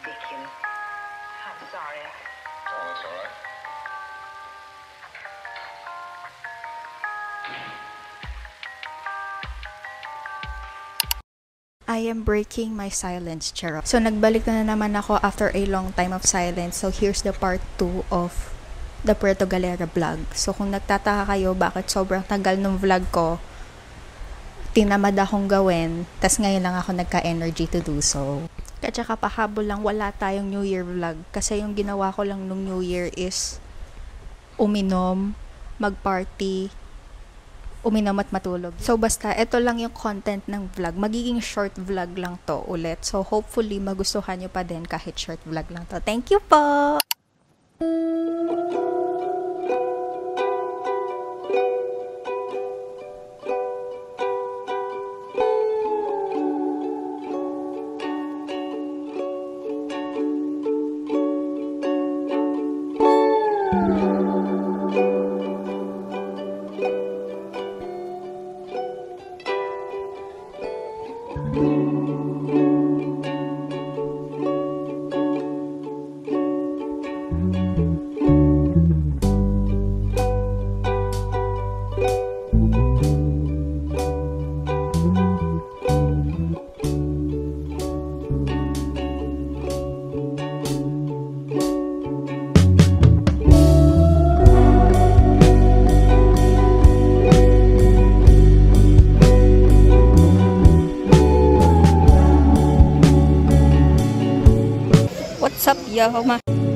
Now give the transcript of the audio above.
ridiculous. I'm sorry. Oh, that's all right. I am breaking my silence, Charo. So, nagbalik na naman ako after a long time of silence. So, here's the part 2 of the Puerto Galera vlog. So, kung nagtataka kayo bakit sobrang tagal ng vlog ko, tinamad akong gawin, tas ngayon lang ako nagka-energy to do so. At saka pahabol lang, wala tayong New Year vlog. Kasi yung ginawa ko lang nung New Year is uminom, mag-party, uminom at matulog. So basta, ito lang yung content ng vlog. Magiging short vlog lang to ulit. So hopefully, magustuhan nyo pa din kahit short vlog lang to. Thank you po! What's up, yo?